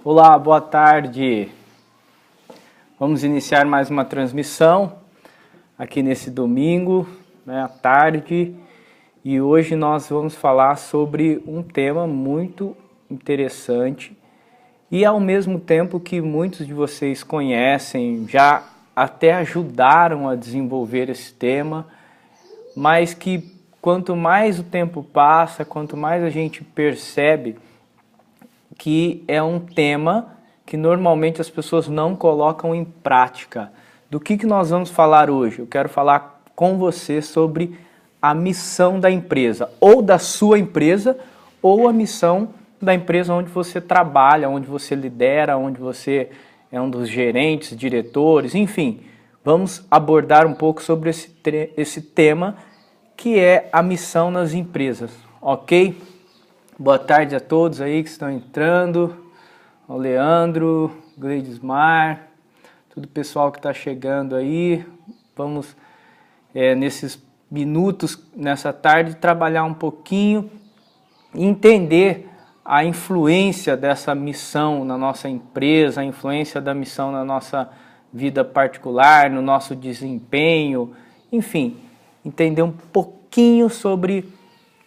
Olá, boa tarde. Vamos iniciar mais uma transmissão aqui nesse domingo, à tarde. E hoje nós vamos falar sobre um tema muito interessante e ao mesmo tempo que muitos de vocês conhecem, já até ajudaram a desenvolver esse tema, mas que quanto mais o tempo passa, quanto mais a gente percebe que é um tema que normalmente as pessoas não colocam em prática. Do que nós vamos falar hoje? Eu quero falar com você sobre a missão da empresa, ou da sua empresa, ou a missão da empresa onde você trabalha, onde você lidera, onde você é um dos gerentes, diretores, enfim. Vamos abordar um pouco sobre esse tema que é a missão nas empresas, ok? Boa tarde a todos aí que estão entrando, ao Leandro, Gleidismar, todo o pessoal que está chegando aí. Vamos, nesses minutos, nessa tarde, trabalhar um pouquinho e entender a influência dessa missão na nossa empresa, a influência da missão na nossa vida particular, no nosso desempenho, enfim, entender um pouquinho sobre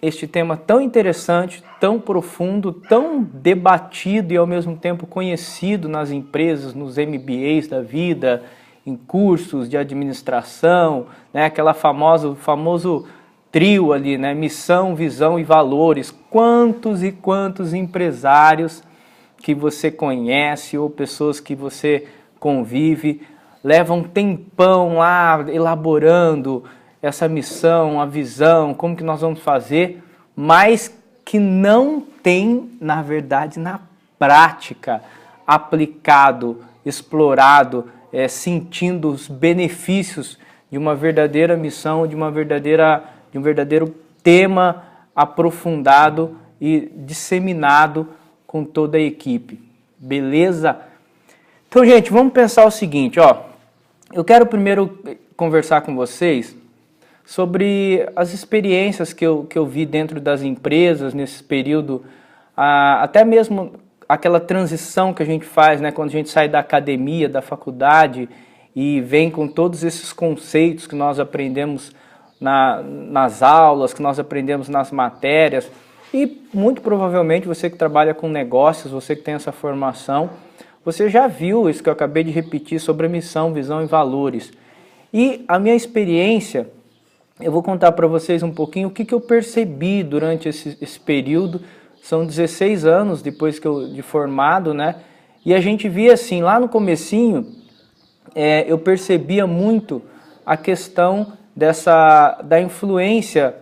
este tema tão interessante, tão profundo, tão debatido e ao mesmo tempo conhecido nas empresas, nos MBAs da vida, em cursos de administração, aquela famoso trio ali, missão, visão e valores. Quantos e quantos empresários que você conhece ou pessoas que você convive levam um tempão lá elaborando essa missão, a visão, como que nós vamos fazer, mas que não tem, na verdade, na prática, aplicado, explorado, sentindo os benefícios de uma verdadeira missão, de um verdadeiro tema aprofundado e disseminado com toda a equipe. Beleza? Então, gente, vamos pensar o seguinte, eu quero primeiro conversar com vocês sobre as experiências que eu vi dentro das empresas nesse período, até mesmo aquela transição que a gente faz, quando a gente sai da academia, da faculdade e vem com todos esses conceitos que nós aprendemos nas aulas, que nós aprendemos nas matérias, e muito provavelmente você que trabalha com negócios, você que tem essa formação, você já viu isso que eu acabei de repetir sobre a missão, visão e valores. E a minha experiência, eu vou contar para vocês um pouquinho o que eu percebi durante esse período. São 16 anos depois de formado, E a gente via assim, lá no comecinho, eu percebia muito a questão da influência,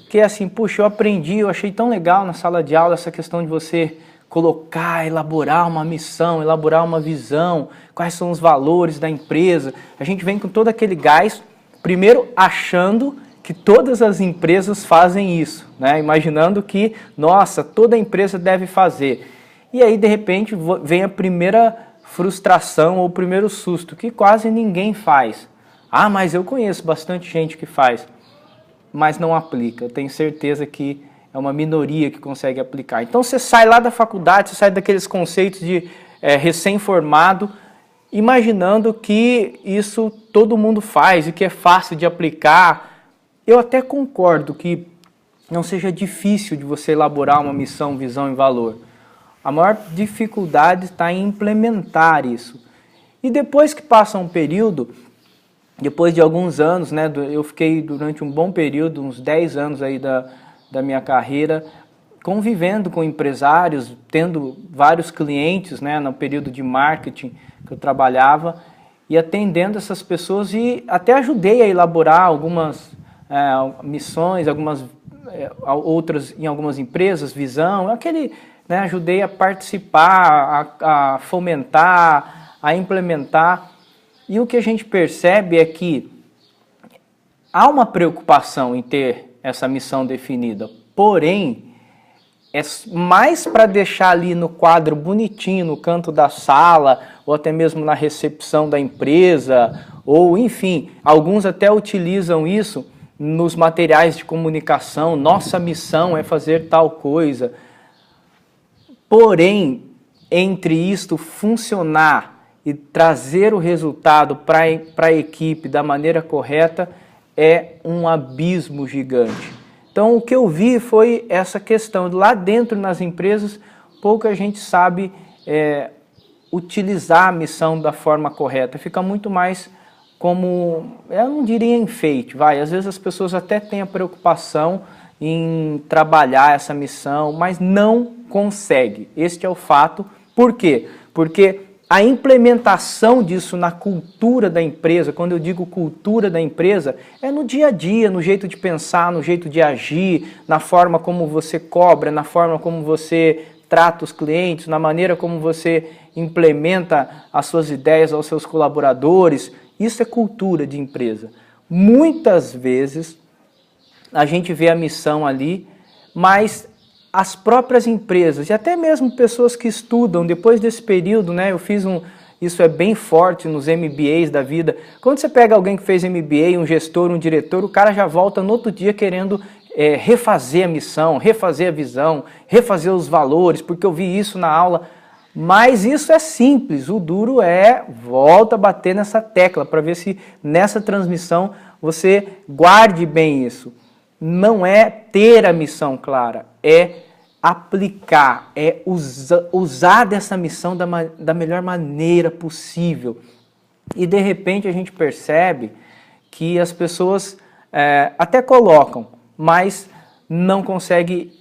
que é assim, puxa, eu aprendi, eu achei tão legal na sala de aula essa questão de você colocar, elaborar uma missão, elaborar uma visão, quais são os valores da empresa. A gente vem com todo aquele gás, primeiro achando que todas as empresas fazem isso, imaginando que, nossa, toda empresa deve fazer. E aí, de repente, vem a primeira frustração ou o primeiro susto, que quase ninguém faz. Ah, mas eu conheço bastante gente que faz, mas não aplica. Eu tenho certeza que é uma minoria que consegue aplicar. Então, você sai lá da faculdade, você sai daqueles conceitos de recém-formado, imaginando que isso todo mundo faz e que é fácil de aplicar. Eu até concordo que não seja difícil de você elaborar uma missão, visão e valor. A maior dificuldade está em implementar isso. E depois que passa um período, depois de alguns anos, eu fiquei durante um bom período, uns 10 anos aí da minha carreira, convivendo com empresários, tendo vários clientes, no período de marketing que eu trabalhava, e atendendo essas pessoas, e até ajudei a elaborar algumas missões, outras em algumas empresas, visão, ajudei a participar, a fomentar, a implementar. E o que a gente percebe é que há uma preocupação em ter essa missão definida, porém, é mais para deixar ali no quadro bonitinho, no canto da sala, ou até mesmo na recepção da empresa, ou enfim, alguns até utilizam isso nos materiais de comunicação. Nossa missão é fazer tal coisa. Porém, entre isto funcionar e trazer o resultado para a equipe da maneira correta é um abismo gigante. Então o que eu vi foi essa questão, lá dentro nas empresas, pouca gente sabe utilizar a missão da forma correta, fica muito mais como, eu não diria enfeite, às vezes as pessoas até têm a preocupação em trabalhar essa missão, mas não consegue, este é o fato. Por quê? Porque a implementação disso na cultura da empresa, quando eu digo cultura da empresa, é no dia a dia, no jeito de pensar, no jeito de agir, na forma como você cobra, na forma como você trata os clientes, na maneira como você implementa as suas ideias aos seus colaboradores. Isso é cultura de empresa. Muitas vezes a gente vê a missão ali, mas as próprias empresas e até mesmo pessoas que estudam depois desse período, né? Isso é bem forte nos MBAs da vida. Quando você pega alguém que fez MBA, um gestor, um diretor, o cara já volta no outro dia querendo refazer a missão, refazer a visão, refazer os valores, porque eu vi isso na aula. Mas isso é simples, o duro volta a bater nessa tecla para ver se nessa transmissão você guarde bem isso. Não é ter a missão clara, é aplicar, é usar dessa missão da melhor maneira possível. E de repente a gente percebe que as pessoas até colocam, mas não conseguem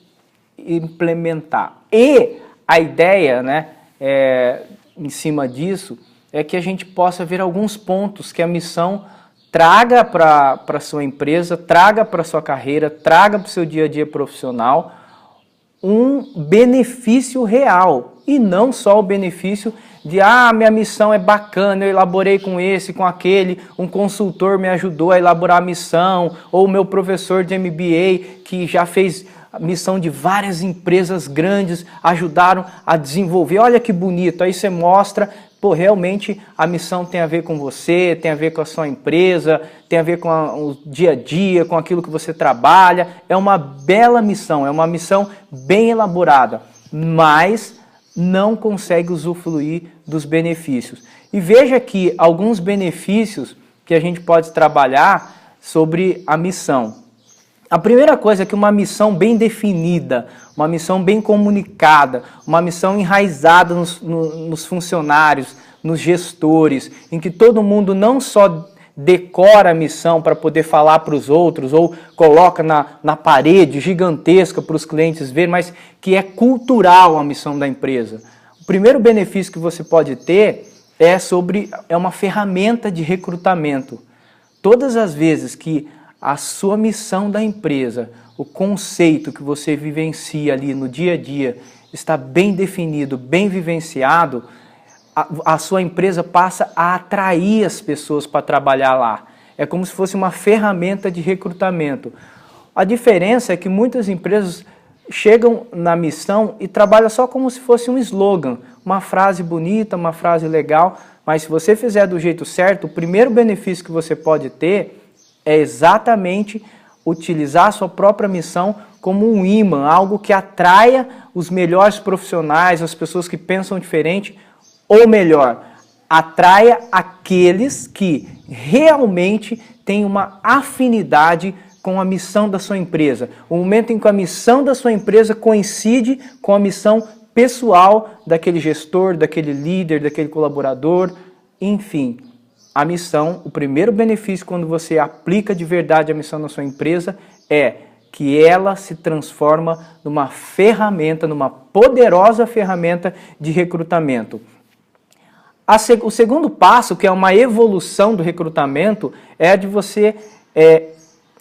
implementar. E a ideia, né, em cima disso, é que a gente possa ver alguns pontos que a missão traga para a sua empresa, traga para a sua carreira, traga para o seu dia a dia profissional um benefício real e não só o benefício de minha missão é bacana, eu elaborei com esse, com aquele, um consultor me ajudou a elaborar a missão, ou o meu professor de MBA que já fez a missão de várias empresas grandes, ajudaram a desenvolver, olha que bonito, aí você mostra, realmente a missão tem a ver com você, tem a ver com a sua empresa, tem a ver com o dia a dia, com aquilo que você trabalha, é uma bela missão, é uma missão bem elaborada, mas não consegue usufruir dos benefícios. E veja aqui alguns benefícios que a gente pode trabalhar sobre a missão. A primeira coisa é que uma missão bem definida, uma missão bem comunicada, uma missão enraizada nos funcionários, nos gestores, em que todo mundo não só decora a missão para poder falar para os outros ou coloca na parede gigantesca para os clientes verem, mas que é cultural a missão da empresa. O primeiro benefício que você pode ter é uma ferramenta de recrutamento. Todas as vezes que a sua missão da empresa, o conceito que você vivencia ali no dia a dia está bem definido, bem vivenciado, a sua empresa passa a atrair as pessoas para trabalhar lá. É como se fosse uma ferramenta de recrutamento. A diferença é que muitas empresas chegam na missão e trabalham só como se fosse um slogan, uma frase bonita, uma frase legal, mas se você fizer do jeito certo, o primeiro benefício que você pode ter é exatamente utilizar a sua própria missão como um imã, algo que atraia os melhores profissionais, as pessoas que pensam diferente, ou melhor, atraia aqueles que realmente têm uma afinidade com a missão da sua empresa. O momento em que a missão da sua empresa coincide com a missão pessoal daquele gestor, daquele líder, daquele colaborador, enfim. A missão, o primeiro benefício quando você aplica de verdade a missão na sua empresa é que ela se transforma numa ferramenta, numa poderosa ferramenta de recrutamento. O segundo passo, que é uma evolução do recrutamento, é a de você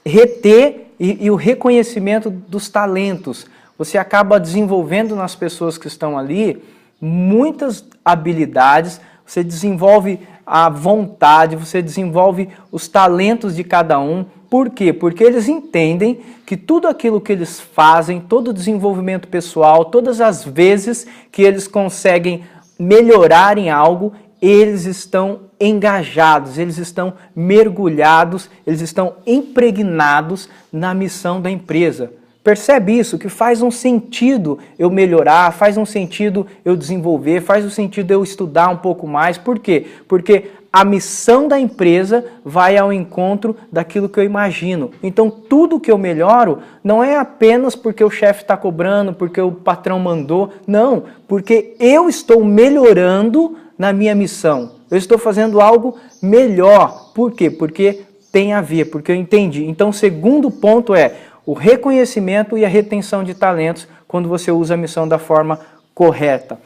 reter e o reconhecimento dos talentos. Você acaba desenvolvendo nas pessoas que estão ali muitas habilidades, você desenvolve a vontade, você desenvolve os talentos de cada um. Por quê? Porque eles entendem que tudo aquilo que eles fazem, todo o desenvolvimento pessoal, todas as vezes que eles conseguem melhorar em algo, eles estão engajados, eles estão mergulhados, eles estão impregnados na missão da empresa. Percebe isso? Que faz um sentido eu melhorar, faz um sentido eu desenvolver, faz um sentido eu estudar um pouco mais. Por quê? Porque a missão da empresa vai ao encontro daquilo que eu imagino. Então, tudo que eu melhoro não é apenas porque o chefe está cobrando, porque o patrão mandou. Não, porque eu estou melhorando na minha missão. Eu estou fazendo algo melhor. Por quê? Porque tem a ver, porque eu entendi. Então, o segundo ponto é o reconhecimento e a retenção de talentos quando você usa a missão da forma correta.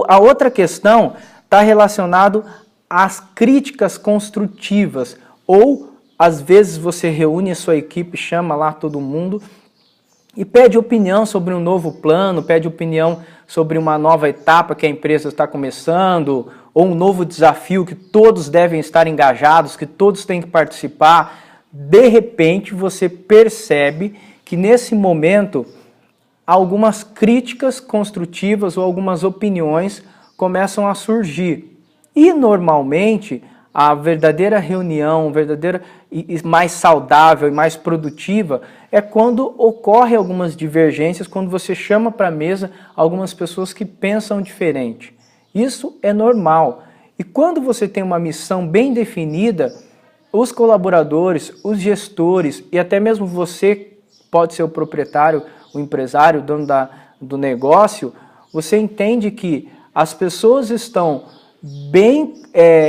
A outra questão está relacionada às críticas construtivas, ou às vezes você reúne a sua equipe, chama lá todo mundo e pede opinião sobre um novo plano, pede opinião sobre uma nova etapa que a empresa está começando, ou um novo desafio que todos devem estar engajados, que todos têm que participar. De repente você percebe que nesse momento algumas críticas construtivas ou algumas opiniões começam a surgir. E normalmente a verdadeira reunião, verdadeira e mais saudável e mais produtiva é quando ocorrem algumas divergências, quando você chama para a mesa algumas pessoas que pensam diferente. Isso é normal. E quando você tem uma missão bem definida, os colaboradores, os gestores e até mesmo você, pode ser o proprietário, o empresário, o dono do negócio, você entende que as pessoas estão bem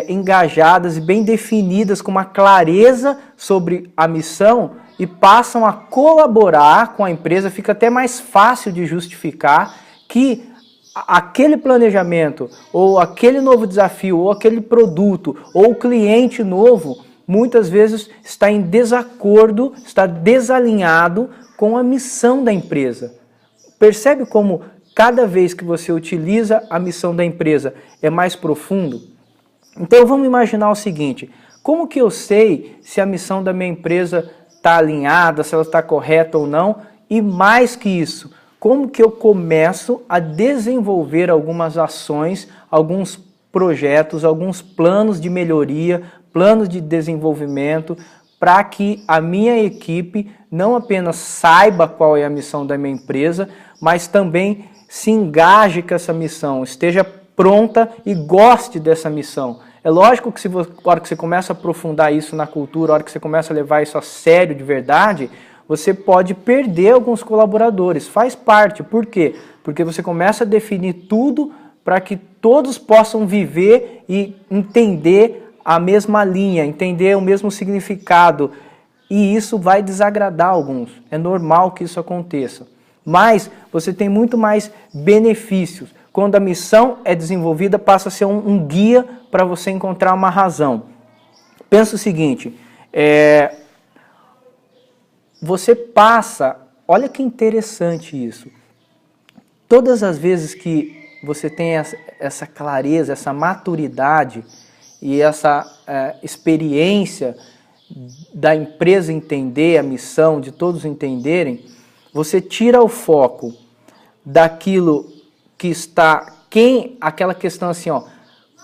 engajadas e bem definidas, com uma clareza sobre a missão e passam a colaborar com a empresa. Fica até mais fácil de justificar que aquele planejamento, ou aquele novo desafio, ou aquele produto, ou o cliente novo, muitas vezes está em desacordo, está desalinhado com a missão da empresa. Percebe como cada vez que você utiliza a missão da empresa é mais profundo? Então vamos imaginar o seguinte: como que eu sei se a missão da minha empresa está alinhada, se ela está correta ou não? E mais que isso, como que eu começo a desenvolver algumas ações, alguns projetos, alguns planos de melhoria, planos de desenvolvimento, para que a minha equipe não apenas saiba qual é a missão da minha empresa, mas também se engaje com essa missão, esteja pronta e goste dessa missão. É lógico que a hora que você começa a aprofundar isso na cultura, a hora que você começa a levar isso a sério de verdade, você pode perder alguns colaboradores. Faz parte. Por quê? Porque você começa a definir tudo para que todos possam viver e entender a mesma linha, entender o mesmo significado. E isso vai desagradar alguns. É normal que isso aconteça. Mas você tem muito mais benefícios. Quando a missão é desenvolvida, passa a ser um guia para você encontrar uma razão. Pensa o seguinte, você passa, olha que interessante isso, todas as vezes que você tem essa clareza, essa maturidade e essa experiência da empresa entender a missão, de todos entenderem, você tira o foco daquilo que está, aquela questão assim, ó,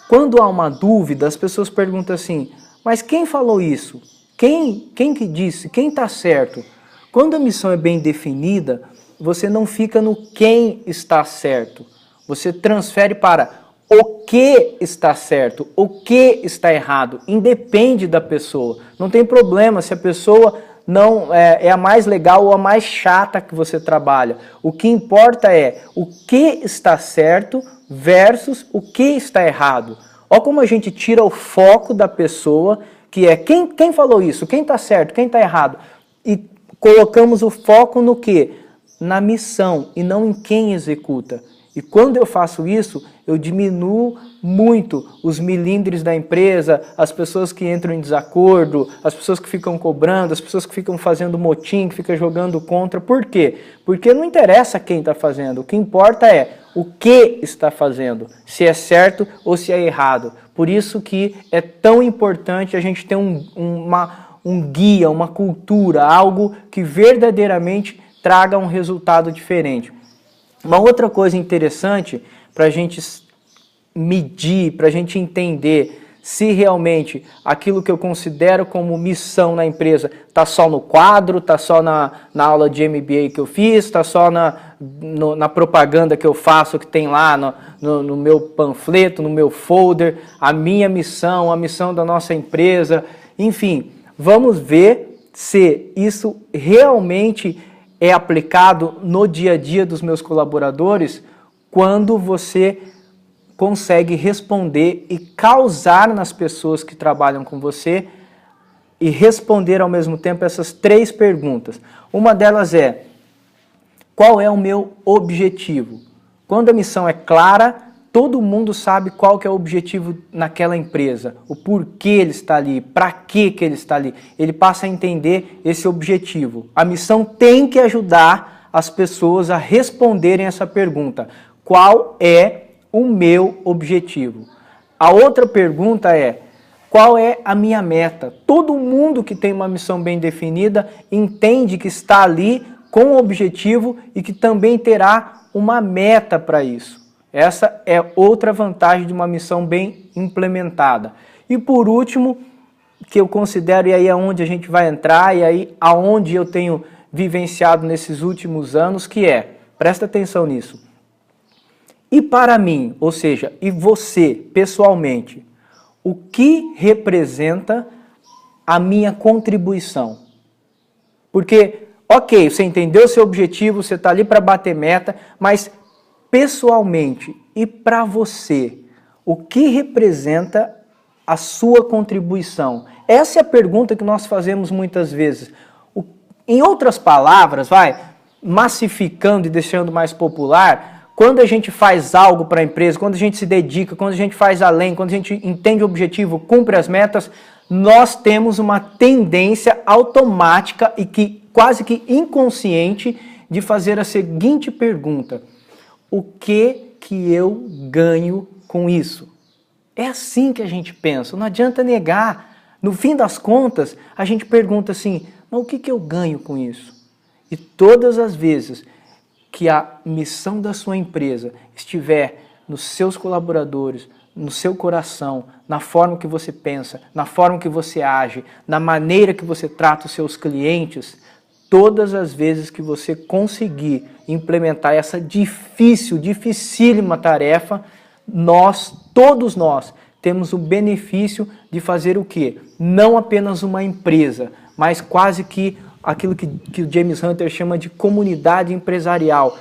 quando há uma dúvida, as pessoas perguntam assim, mas quem falou isso? Quem que disse? Quem está certo? Quando a missão é bem definida, você não fica no quem está certo. Você transfere para o que está certo, o que está errado. Independe da pessoa. Não tem problema se a pessoa não é a mais legal ou a mais chata que você trabalha. O que importa é o que está certo versus o que está errado. Olha como a gente tira o foco da pessoa, que é quem falou isso, quem está certo, quem está errado. E colocamos o foco no quê? Na missão e não em quem executa. E quando eu faço isso, eu diminuo muito os milindres da empresa, as pessoas que entram em desacordo, as pessoas que ficam cobrando, as pessoas que ficam fazendo motim, que ficam jogando contra. Por quê? Porque não interessa quem está fazendo, o que importa é o que está fazendo, se é certo ou se é errado. Por isso que é tão importante a gente ter um guia, uma cultura, algo que verdadeiramente traga um resultado diferente. Uma outra coisa interessante para a gente medir, para a gente entender se realmente aquilo que eu considero como missão na empresa está só no quadro, está só na aula de MBA que eu fiz, está só na propaganda que eu faço, que tem lá no meu panfleto, no meu folder, a minha missão, a missão da nossa empresa, enfim, vamos ver se isso realmente é aplicado no dia a dia dos meus colaboradores quando você consegue responder e causar nas pessoas que trabalham com você e responder ao mesmo tempo essas 3 perguntas. Uma delas é: qual é o meu objetivo? Quando a missão é clara, todo mundo sabe qual que é o objetivo naquela empresa, o porquê ele está ali, para que ele está ali. Ele passa a entender esse objetivo. A missão tem que ajudar as pessoas a responderem essa pergunta: qual é o meu objetivo? A outra pergunta é: qual é a minha meta? Todo mundo que tem uma missão bem definida entende que está ali com o objetivo e que também terá uma meta para isso. Essa é outra vantagem de uma missão bem implementada. E por último, que eu considero, e aí é onde a gente vai entrar, e aí aonde eu tenho vivenciado nesses últimos anos, que é, presta atenção nisso, e para mim, ou seja, e você pessoalmente, o que representa a minha contribuição? Porque, ok, você entendeu o seu objetivo, você está ali para bater meta, mas pessoalmente e para você, o que representa a sua contribuição? Essa é a pergunta que nós fazemos muitas vezes. Em outras palavras, massificando e deixando mais popular, quando a gente faz algo para a empresa, quando a gente se dedica, quando a gente faz além, quando a gente entende o objetivo, cumpre as metas, nós temos uma tendência automática e que quase que inconsciente de fazer a seguinte pergunta: o que eu ganho com isso? É assim que a gente pensa, não adianta negar. No fim das contas, a gente pergunta assim: mas o que eu ganho com isso? E todas as vezes que a missão da sua empresa estiver nos seus colaboradores, no seu coração, na forma que você pensa, na forma que você age, na maneira que você trata os seus clientes, todas as vezes que você conseguir implementar essa dificílima tarefa, todos nós, temos o benefício de fazer o quê? Não apenas uma empresa, mas quase que aquilo que o James Hunter chama de comunidade empresarial.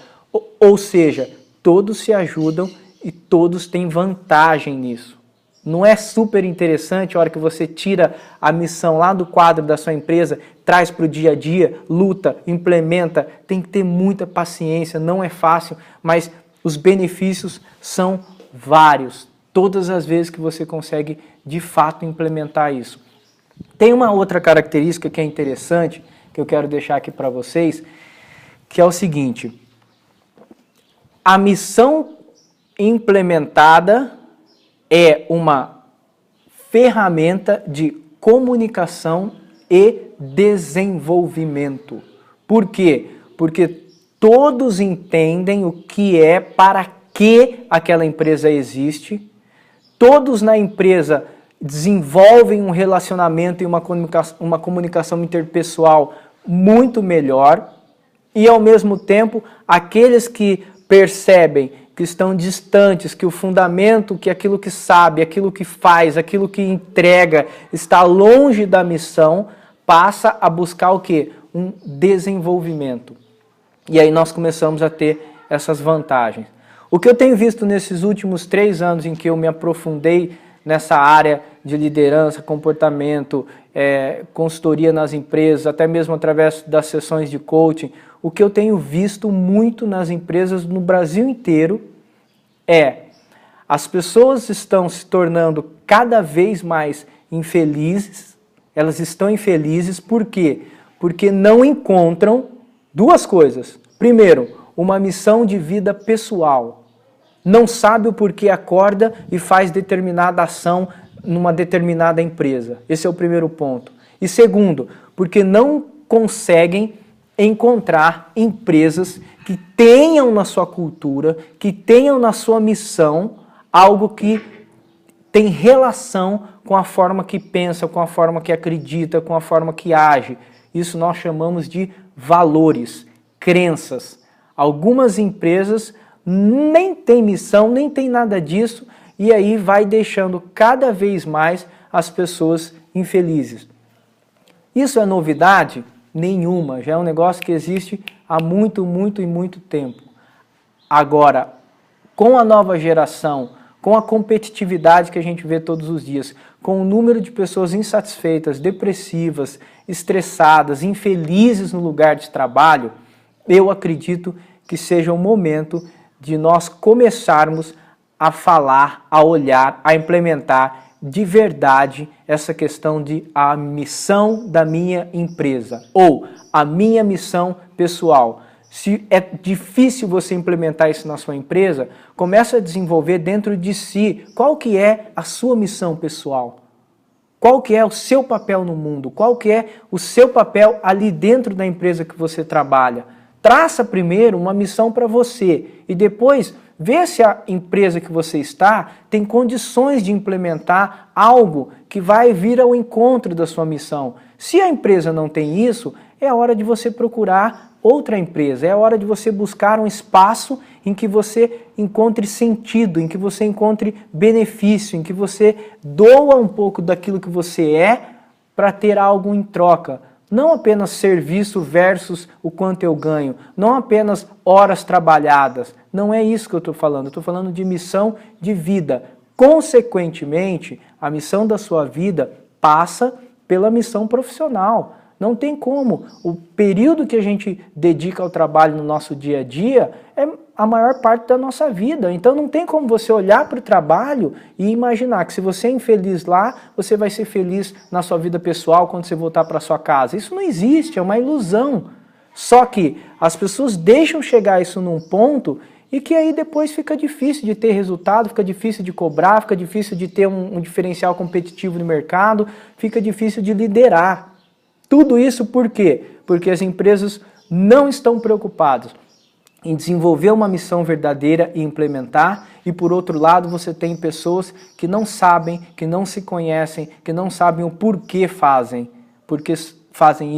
Ou seja, todos se ajudam e todos têm vantagem nisso. Não é super interessante a hora que você tira a missão lá do quadro da sua empresa, traz para o dia a dia, luta, implementa, tem que ter muita paciência, não é fácil, mas os benefícios são vários, todas as vezes que você consegue de fato implementar isso. Tem uma outra característica que é interessante, que eu quero deixar aqui para vocês, que é o seguinte: a missão implementada é uma ferramenta de comunicação e desenvolvimento. Por quê? Porque todos entendem o que é, para que aquela empresa existe, todos na empresa desenvolvem um relacionamento e uma comunicação interpessoal muito melhor, e ao mesmo tempo aqueles que percebem que estão distantes, que o fundamento, que aquilo que sabe, aquilo que faz, aquilo que entrega está longe da missão, passa a buscar o quê? Um desenvolvimento. E aí nós começamos a ter essas vantagens. O que eu tenho visto nesses últimos 3 anos em que eu me aprofundei nessa área de liderança, comportamento, consultoria nas empresas, até mesmo através das sessões de coaching, o que eu tenho visto muito nas empresas no Brasil inteiro é: as pessoas estão se tornando cada vez mais infelizes. Elas estão infelizes por quê? Porque não encontram 2 coisas. Primeiro, uma missão de vida pessoal. Não sabe o porquê acorda e faz determinada ação numa determinada empresa. Esse é o primeiro ponto. E segundo, porque não conseguem encontrar empresas que tenham na sua cultura, que tenham na sua missão algo que tem relação com a forma que pensa, com a forma que acredita, com a forma que age. Isso nós chamamos de valores, crenças. Algumas empresas nem têm missão, nem tem nada disso, e aí vai deixando cada vez mais as pessoas infelizes. Isso é novidade? Nenhuma, já é um negócio que existe há muito tempo. Agora, com a nova geração, com a competitividade que a gente vê todos os dias, com o número de pessoas insatisfeitas, depressivas, estressadas, infelizes no lugar de trabalho, eu acredito que seja o momento de nós começarmos a falar, a olhar, a implementar de verdade essa questão de a missão da minha empresa ou a minha missão pessoal. Se é difícil você implementar isso na sua empresa, comece a desenvolver dentro de si qual que é a sua missão pessoal. Qual que é o seu papel no mundo? Qual que é o seu papel ali dentro da empresa que você trabalha? Traça primeiro uma missão para você e depois vê se a empresa que você está tem condições de implementar algo que vai vir ao encontro da sua missão. Se a empresa não tem isso, é hora de você procurar outra empresa, é hora de você buscar um espaço em que você encontre sentido, em que você encontre benefício, em que você doa um pouco daquilo que você é para ter algo em troca. Não apenas serviço versus o quanto eu ganho, não apenas horas trabalhadas, não é isso que eu estou falando, eu estou falando de missão de vida. Consequentemente, a missão da sua vida passa pela missão profissional. Não tem como. O período que a gente dedica ao trabalho no nosso dia a dia é a maior parte da nossa vida. Então não tem como você olhar para o trabalho e imaginar que se você é infeliz lá, você vai ser feliz na sua vida pessoal quando você voltar para sua casa. Isso não existe, é uma ilusão. Só que as pessoas deixam chegar isso num ponto e que aí depois fica difícil de ter resultado, fica difícil de cobrar, fica difícil de ter um diferencial competitivo no mercado, fica difícil de liderar. Tudo isso por quê? Porque as empresas não estão preocupadas em desenvolver uma missão verdadeira e implementar, e por outro lado você tem pessoas que não sabem, que não se conhecem, que não sabem o porquê fazem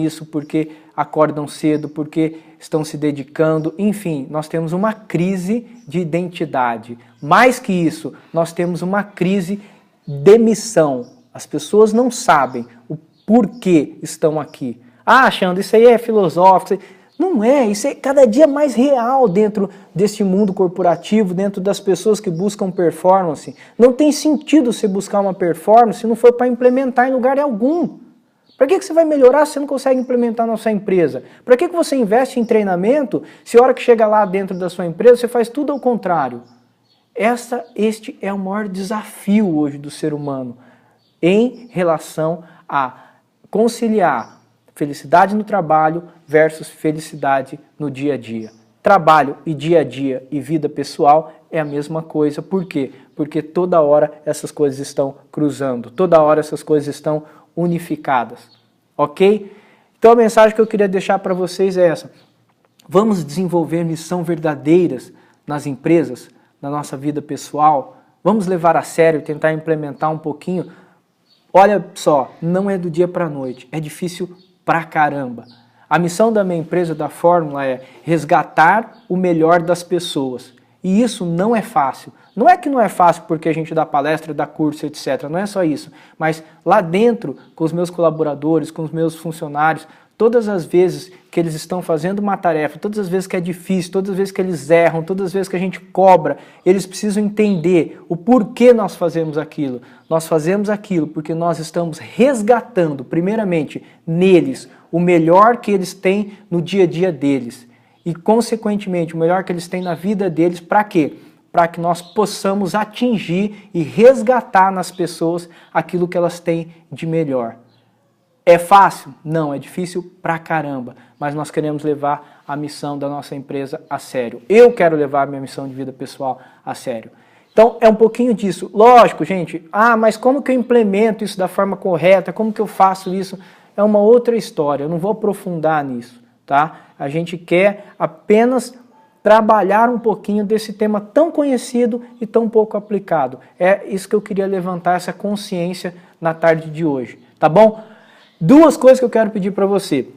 isso, porque acordam cedo, porque estão se dedicando, enfim, nós temos uma crise de identidade. Mais que isso, nós temos uma crise de missão. As pessoas não sabem o porquê estão aqui. Ah, achando, isso aí é filosófico. Não é, isso é cada dia mais real dentro desse mundo corporativo, dentro das pessoas que buscam performance. Não tem sentido você buscar uma performance se não for para implementar em lugar algum. Para que você vai melhorar se você não consegue implementar na sua empresa? Para que você investe em treinamento se a hora que chega lá dentro da sua empresa você faz tudo ao contrário? Este é o maior desafio hoje do ser humano em relação a conciliar felicidade no trabalho versus felicidade no dia a dia. Trabalho e dia a dia e vida pessoal é a mesma coisa. Por quê? Porque toda hora essas coisas estão cruzando, toda hora essas coisas estão unificadas. Ok? Então a mensagem que eu queria deixar para vocês é essa. Vamos desenvolver missão verdadeiras nas empresas, na nossa vida pessoal. Vamos levar a sério, tentar implementar um pouquinho. Olha só, não é do dia para a noite, é difícil pra caramba. A missão da minha empresa, da Fórmula, é resgatar o melhor das pessoas. E isso não é fácil. Não é que não é fácil porque a gente dá palestra, dá curso, etc. Não é só isso. Mas lá dentro, com os meus colaboradores, com os meus funcionários, todas as vezes que eles estão fazendo uma tarefa, todas as vezes que é difícil, todas as vezes que eles erram, todas as vezes que a gente cobra, eles precisam entender o porquê nós fazemos aquilo. Nós fazemos aquilo porque nós estamos resgatando, primeiramente, neles, o melhor que eles têm no dia a dia deles. E, consequentemente, o melhor que eles têm na vida deles, para quê? Para que nós possamos atingir e resgatar nas pessoas aquilo que elas têm de melhor. É fácil? Não, é difícil pra caramba, mas nós queremos levar a missão da nossa empresa a sério. Eu quero levar a minha missão de vida pessoal a sério. Então, é um pouquinho disso. Lógico, gente, mas como que eu implemento isso da forma correta? Como que eu faço isso? É uma outra história, eu não vou aprofundar nisso, tá? A gente quer apenas trabalhar um pouquinho desse tema tão conhecido e tão pouco aplicado. É isso que eu queria levantar, essa consciência na tarde de hoje, tá bom? Duas coisas que eu quero pedir para você.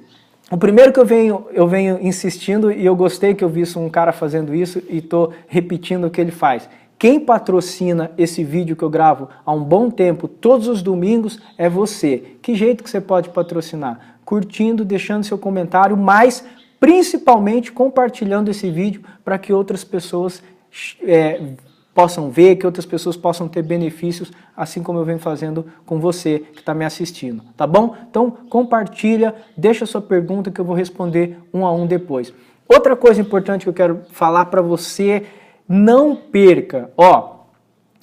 O primeiro que eu venho insistindo, e eu gostei que eu vi um cara fazendo isso e estou repetindo o que ele faz. Quem patrocina esse vídeo que eu gravo há um bom tempo, todos os domingos, é você. Que jeito que você pode patrocinar? Curtindo, deixando seu comentário, mas principalmente compartilhando esse vídeo para que outras pessoas possam ver, que outras pessoas possam ter benefícios, assim como eu venho fazendo com você que está me assistindo, tá bom? Então compartilha, deixa sua pergunta que eu vou responder um a um depois. Outra coisa importante que eu quero falar para você, não perca,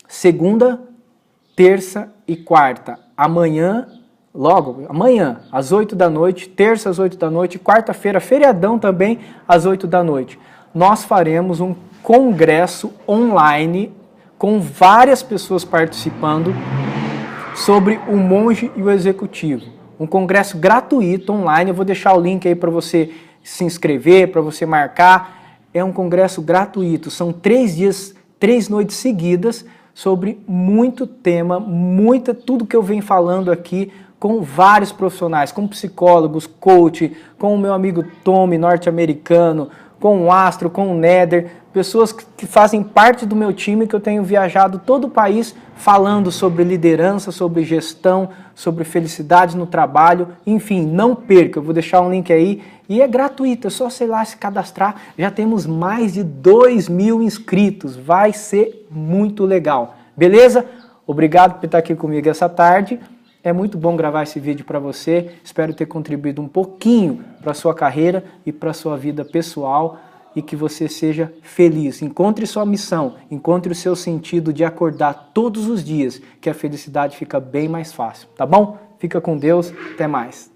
segunda, terça e quarta, amanhã, às 8 da noite, terça às 8 da noite, quarta-feira, feriadão também, às 8 da noite. Nós faremos um congresso online com várias pessoas participando sobre o monge e o executivo. Um congresso gratuito online, eu vou deixar o link aí para você se inscrever, para você marcar. É um congresso gratuito, são 3 dias, 3 noites seguidas sobre muito tema, tudo que eu venho falando aqui, com vários profissionais, com psicólogos, coach, com o meu amigo Tommy, norte-americano, com o Astro, com o Nether, pessoas que fazem parte do meu time, que eu tenho viajado todo o país falando sobre liderança, sobre gestão, sobre felicidade no trabalho, enfim, não perca, eu vou deixar um link aí, e é gratuito, é só, sei lá, se cadastrar, já temos mais de 2.000 inscritos, vai ser muito legal, beleza? Obrigado por estar aqui comigo essa tarde. É muito bom gravar esse vídeo para você, espero ter contribuído um pouquinho para a sua carreira e para a sua vida pessoal e que você seja feliz. Encontre sua missão, encontre o seu sentido de acordar todos os dias, que a felicidade fica bem mais fácil, tá bom? Fica com Deus, até mais.